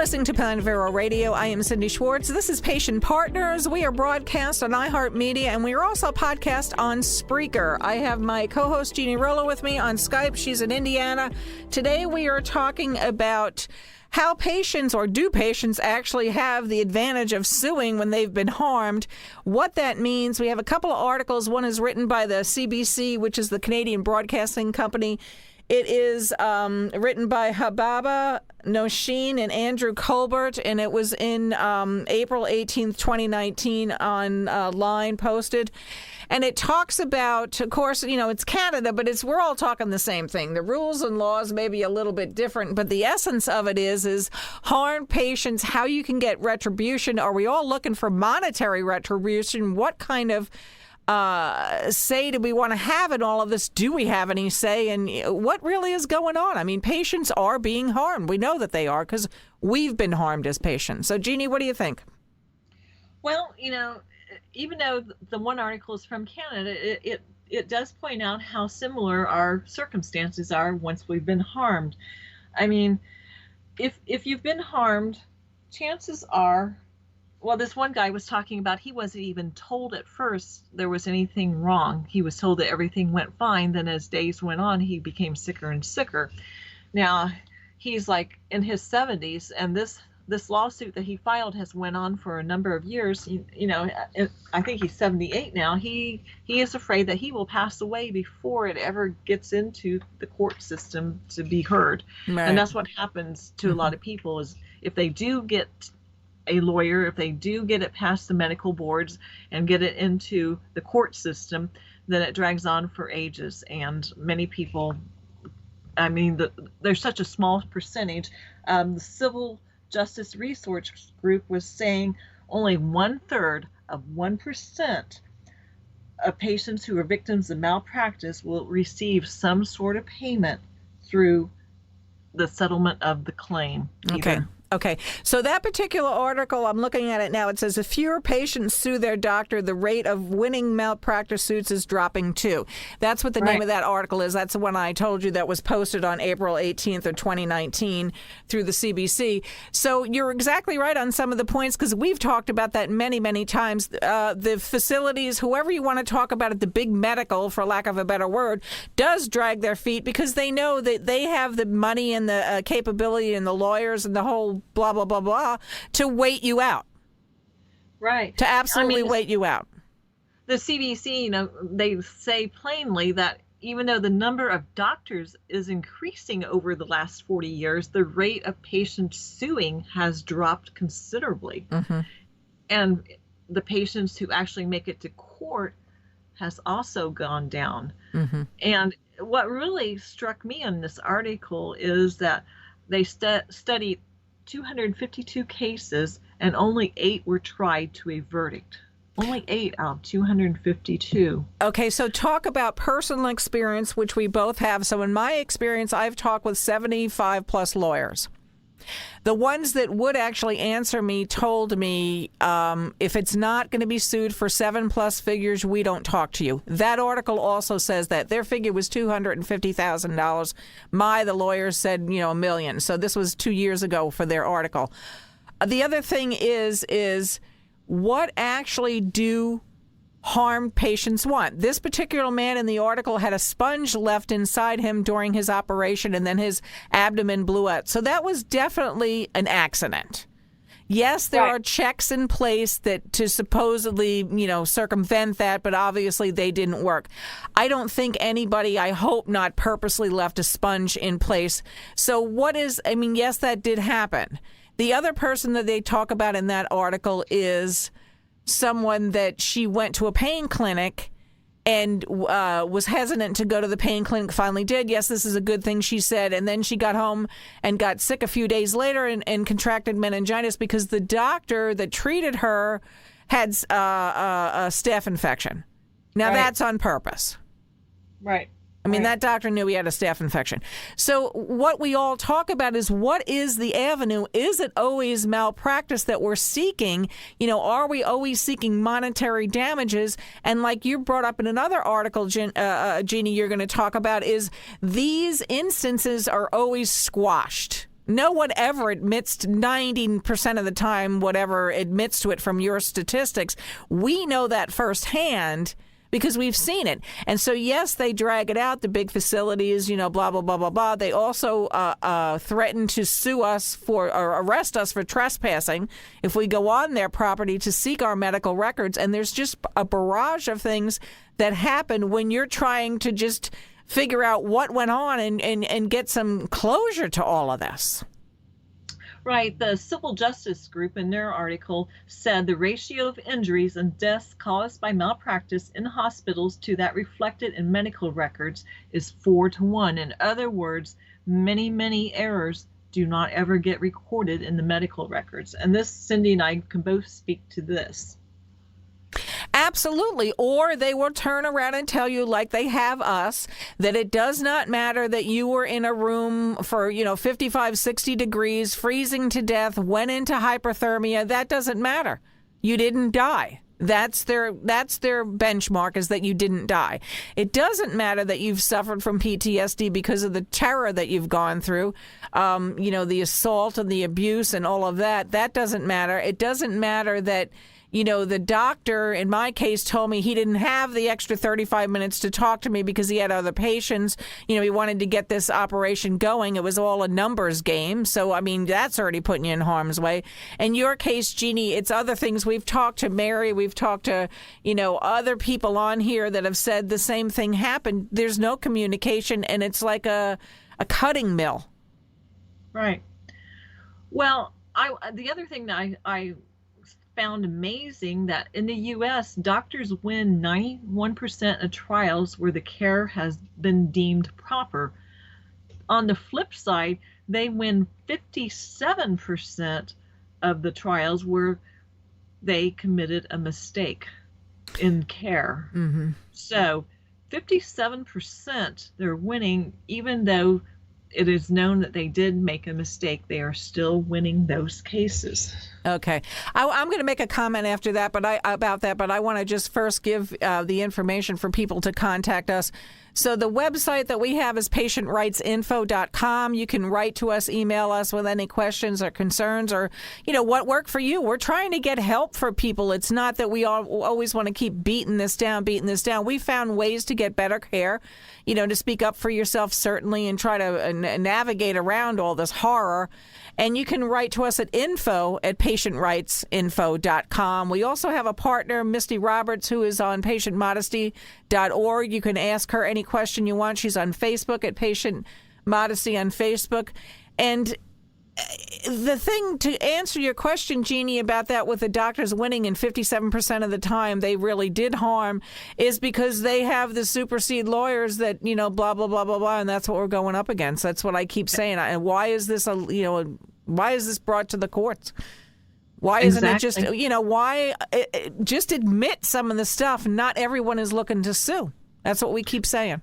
listening to Planet Vero Radio. I am Cindy Schwartz. This is Patient Partners. We are broadcast on iHeartMedia, and we are also podcast on Spreaker. I have my co-host Jeannie Rollo with me on Skype. She's in Indiana. Today we are talking about how patients, or do patients actually have the advantage of suing when they've been harmed, what that means. We have a couple of articles. One is written by the CBC, which is the Canadian Broadcasting Company. It is written by Hababa Noshin and Andrew Colbert, and it was in April 18th, 2019 online posted. And it talks about, of course, it's Canada, but we're all talking the same thing. The rules and laws may be a little bit different, but the essence of it is harmed patients, how you can get retribution. Are we all looking for monetary retribution? What kind of say do we want to have in all of this? Do we have any say? And what really is going on? I mean, patients are being harmed. We know that they are because we've been harmed as patients. So, Jeannie, what do you think? Well, even though the one article is from Canada, it does point out how similar our circumstances are once we've been harmed. I mean, if you've been harmed, chances are, well, this one guy was talking about he wasn't even told at first there was anything wrong. He was told that everything went fine. Then as days went on, he became sicker and sicker. Now, he's like in his 70s, and this lawsuit that he filed has went on for a number of years. I think he's 78 now. He is afraid that he will pass away before it ever gets into the court system to be heard. Right. And that's what happens to a lot of people is if they do get a lawyer, if they do get it past the medical boards and get it into the court system, then it drags on for ages. And many people, I mean, there's such a small percentage. The Civil Justice Research Group was saying only 1/3 of 1% of patients who are victims of malpractice will receive some sort of payment through the settlement of the claim. Okay. So that particular article, I'm looking at it now, it says if fewer patients sue their doctor, the rate of winning malpractice suits is dropping too. That's what the name of that article is. That's the one I told you that was posted on April 18th of 2019 through the CBC. So you're exactly right on some of the points because we've talked about that many, many times. The facilities, whoever you want to talk about it, the big medical, for lack of a better word, does drag their feet because they know that they have the money and the capability and the lawyers and the whole blah, blah, blah, blah, to wait you out. Right. To absolutely wait you out. The CDC, they say plainly that even though the number of doctors is increasing over the last 40 years, the rate of patients suing has dropped considerably. Mm-hmm. And the patients who actually make it to court has also gone down. Mm-hmm. And what really struck me in this article is that they studied 252 cases and only 8 were tried to a verdict. Only 8 out of 252. Okay, so talk about personal experience, which we both have. So in my experience, I've talked with 75 plus lawyers. The ones that would actually answer me told me if it's not going to be sued for 7+ figures, we don't talk to you. That article also says that their figure was $250,000. The lawyers said, $1 million. So this was 2 years ago for their article. The other thing is what actually do harmed patients want? This particular man in the article had a sponge left inside him during his operation, and then his abdomen blew out. So that was definitely an accident. Yes, there are checks in place that to supposedly, circumvent that, but obviously they didn't work. I don't think anybody, I hope not, purposely left a sponge in place. So yes, that did happen. The other person that they talk about in that article is someone that she went to a pain clinic and was hesitant to go to the pain clinic, finally did. Yes, this is a good thing, she said. And then she got home and got sick a few days later and contracted meningitis because the doctor that treated her had a staph infection. Now, that's on purpose. Right. I mean, that doctor knew he had a staph infection. So what we all talk about is what is the avenue? Is it always malpractice that we're seeking? Are we always seeking monetary damages? And like you brought up in another article, Jeannie, you're going to talk about is these instances are always squashed. No one ever admits to 90% of the time, whatever admits to it from your statistics. We know that firsthand because we've seen it. And so, yes, they drag it out, the big facilities, blah, blah, blah, blah, blah. They also threaten to sue us or arrest us for trespassing if we go on their property to seek our medical records. And there's just a barrage of things that happen when you're trying to just figure out what went on and get some closure to all of this. Right. The Civil Justice Group in their article said the ratio of injuries and deaths caused by malpractice in hospitals to that reflected in medical records is 4-to-1. In other words, many errors do not ever get recorded in the medical records. And this, Cindy and I can both speak to this. Absolutely. Or they will turn around and tell you, like they have us, that it does not matter that you were in a room for, 55, 60 degrees, freezing to death, went into hypothermia. That doesn't matter. You didn't die. That's their benchmark, is that you didn't die. It doesn't matter that you've suffered from PTSD because of the terror that you've gone through, the assault and the abuse and all of that. That doesn't matter. It doesn't matter that the doctor, in my case, told me he didn't have the extra 35 minutes to talk to me because he had other patients. He wanted to get this operation going. It was all a numbers game. So, that's already putting you in harm's way. In your case, Jeannie, it's other things. We've talked to Mary. We've talked to, other people on here that have said the same thing happened. There's no communication, and it's like a cutting mill. Right. Well, the other thing that I found amazing, that in the U.S., doctors win 91% of trials where the care has been deemed proper. On the flip side, they win 57% of the trials where they committed a mistake in care. Mm-hmm. So 57% they're winning, even though it is known that they did make a mistake. They are still winning those cases. Okay. I'm going to make a comment after that, but I want to just first give the information for people to contact us. So the website that we have is patientrightsinfo.com. You can write to us, email us with any questions or concerns or, what worked for you. We're trying to get help for people. It's not that we always want to keep beating this down. We found ways to get better care, to speak up for yourself, certainly, and try to navigate around all this horror. And you can write to us at info@patientrightsinfo.com. We also have a partner, Misty Roberts, who is on patientmodesty.org. You can ask her any question you want. She's on Facebook at Patient Modesty on Facebook. And the thing to answer your question, Jeannie, about that with the doctors winning and 57% of the time they really did harm is because they have the supersede lawyers that, blah, blah, blah, blah, blah. And that's what we're going up against. That's what I keep saying. And why is this why is this brought to the courts? Why isn't it just, just admit some of the stuff? Not everyone is looking to sue. That's what we keep saying.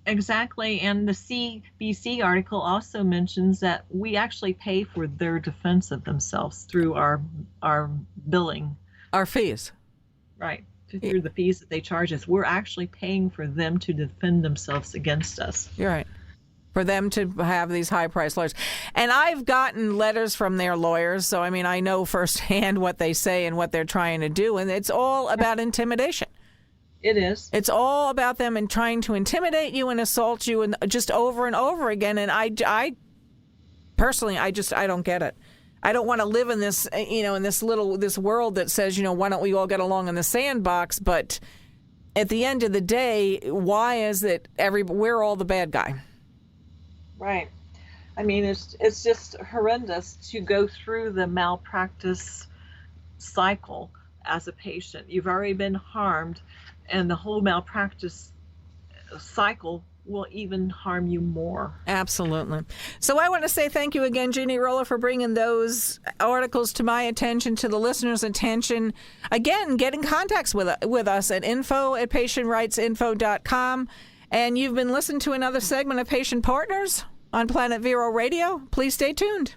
Exactly. And the CBC article also mentions that we actually pay for their defense of themselves through our billing. Our fees. Right. Through the fees that they charge us. We're actually paying for them to defend themselves against us. You're right. For them to have these high-priced lawyers. And I've gotten letters from their lawyers, so, I know firsthand what they say and what they're trying to do, and it's all about intimidation. It is. It's all about them and trying to intimidate you and assault you and just over and over again. And I personally, I don't get it. I don't want to live in this, in this world that says, why don't we all get along in the sandbox? But at the end of the day, why is it we're all the bad guy? Right. It's just horrendous to go through the malpractice cycle as a patient. You've already been harmed. And the whole malpractice cycle will even harm you more. Absolutely. So I want to say thank you again, Jeannie Roller, for bringing those articles to my attention, to the listeners' attention. Again, get in contact with us at info@patientrightsinfo.com. And you've been listening to another segment of Patient Partners on Planet Vero Radio. Please stay tuned.